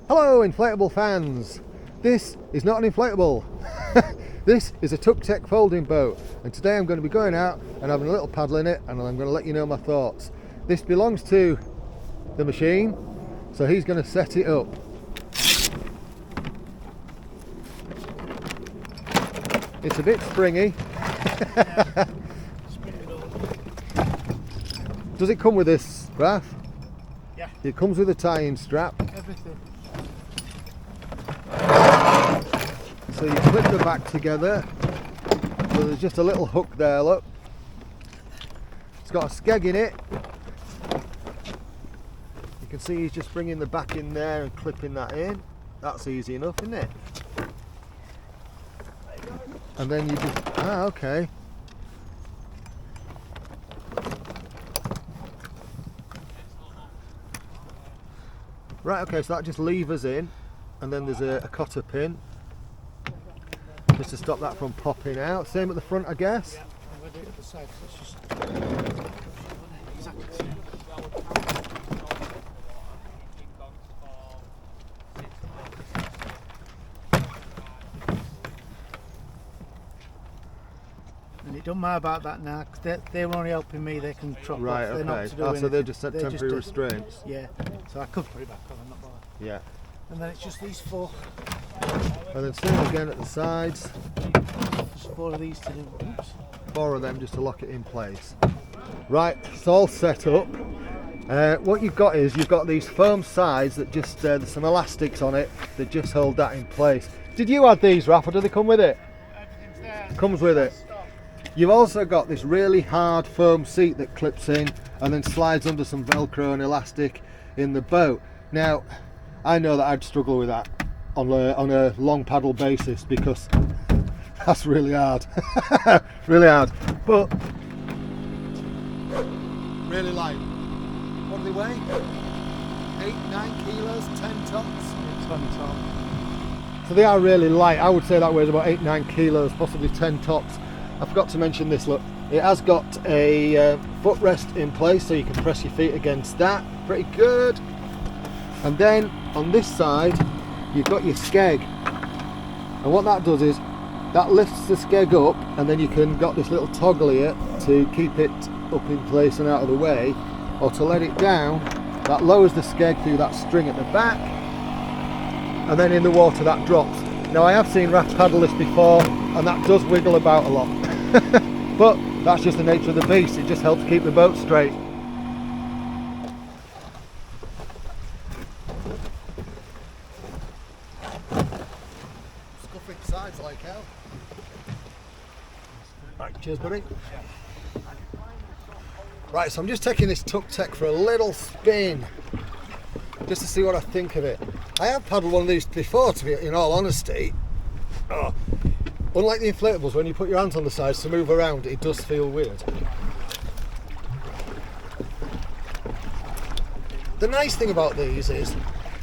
Hello inflatable fans, this is not an inflatable. This is a Tucktec folding boat, and today I'm going to be going out and having a little paddle in it, and I'm going to let you know my thoughts. This belongs to the machine, so he's going to set it up. It's a bit springy. Does it come with this, Raph? Yeah. It comes with a tie-in strap. Everything. So you clip the back together. So there's just a little hook there, look. It's got a skeg in it. You can see he's just bringing the back in there and clipping that in. That's easy enough, isn't it? And then you just, okay. Right, okay, so that just levers in, and then there's a cotter pin just to stop that from popping out. Same at the front, I guess. Yeah, I'm going to do it at the side, so it's just exactly the same. And it don't matter about that now, because they were only helping me, they can chop Right, off. They're not okay. to do So anything. they're just temporary just restraints. Yeah, so I could put it back on, I'm not bothered. Yeah. And then it's just these four. And then same again at the sides. Just four of these to do. Oops. 4 of them just to lock it in place. Right, it's all set up. What you've got is you've got these foam sides that just there's some elastics on it that just hold that in place. Did you add these, Raph, or do they come with it? Everything's there. Comes with it. You've also got this really hard foam seat that clips in and then slides under some Velcro and elastic in the boat. Now, I know that I'd struggle with that on a long paddle basis because that's really hard. Really hard. But really light. What do they weigh? 8-9 kilos, 10 tops? 10 top. So they are really light. I would say that weighs about 8-9 kilos, possibly 10 tops. I forgot to mention this, look. It has got a footrest in place so you can press your feet against that. Pretty good. And then on this side, you've got your skeg. And what that does is, that lifts the skeg up, and then you can got this little toggle here to keep it up in place and out of the way, or to let it down. That lowers the skeg through that string at the back, and then in the water that drops. Now I have seen Raph paddle this before, and that does wiggle about a lot. But that's just the nature of the beast, it just helps keep the boat straight. Scuffing sides like hell. Right, cheers buddy. Right, so I'm just taking this Tucktec for a little spin, just to see what I think of it. I have paddled one of these before, to be in all honesty. Oh. Unlike the inflatables, when you put your hands on the sides to move around, it does feel weird. The nice thing about these is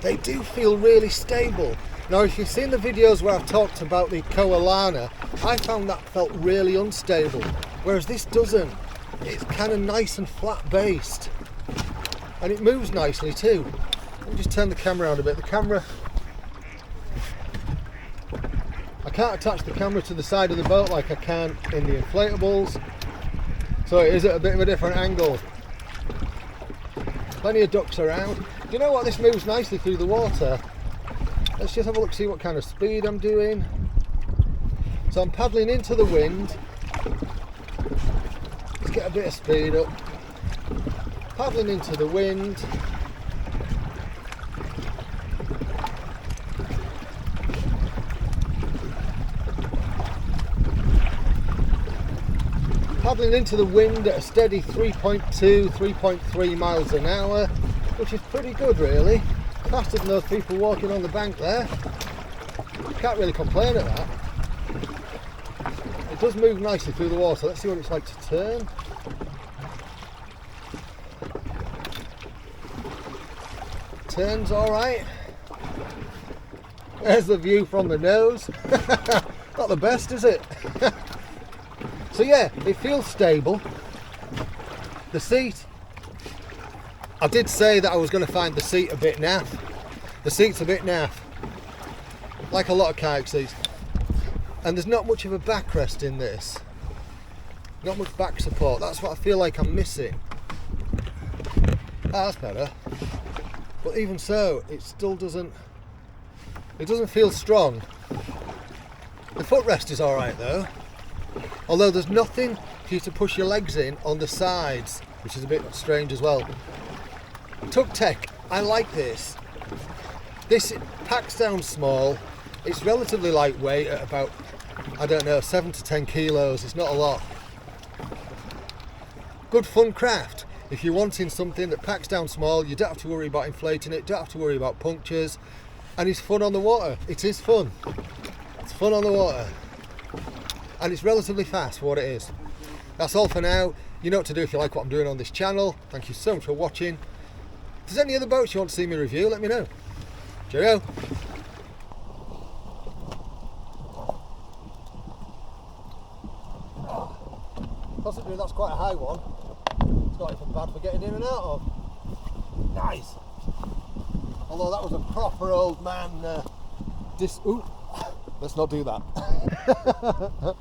they do feel really stable. Now, if you've seen the videos where I've talked about the Koalana, I found that felt really unstable, whereas this doesn't. It's kind of nice and flat based, and it moves nicely too. Let me just turn the camera around a bit. The camera, I can't attach the camera to the side of the boat like I can in the inflatables, so it is at a bit of a different angle. Plenty of ducks around. Do you know what? This moves nicely through the water. Let's just have a look, see what kind of speed I'm doing. So I'm paddling into the wind. Let's get a bit of speed up. Paddling into the wind. Paddling into the wind at a steady 3.2, 3.3 miles an hour, which is pretty good really. Faster than those people walking on the bank there. Can't really complain at that. It does move nicely through the water. Let's see what it's like to turn. Turns alright. There's the view from the nose. Not the best, is it? So yeah, it feels stable. The seat, I did say that I was going to find the seat a bit naff, The seat's a bit naff, like a lot of kayak seats. And there's not much of a backrest in this. Not much back support. That's what I feel like I'm missing. Ah, that's better. But even so, it still doesn't feel strong. The footrest is alright though. Although there's nothing for you to push your legs in on the sides, which is a bit strange as well. Tucktec, I like this. This packs down small. It's relatively lightweight at about, I don't know, 7 to 10 kilos. It's not a lot. Good fun craft. If you're wanting something that packs down small, you don't have to worry about inflating it, don't have to worry about punctures, and it's fun on the water. It is fun. It's fun on the water. And it's relatively fast for what it is. That's all for now. You know what to do if you like what I'm doing on this channel. Thank you so much for watching. If there's any other boats you want to see me review, let me know. Cheerio. Possibly that's quite a high one. It's not even bad for getting in and out of. Nice. Although that was a proper old man. Ooh, let's not do that.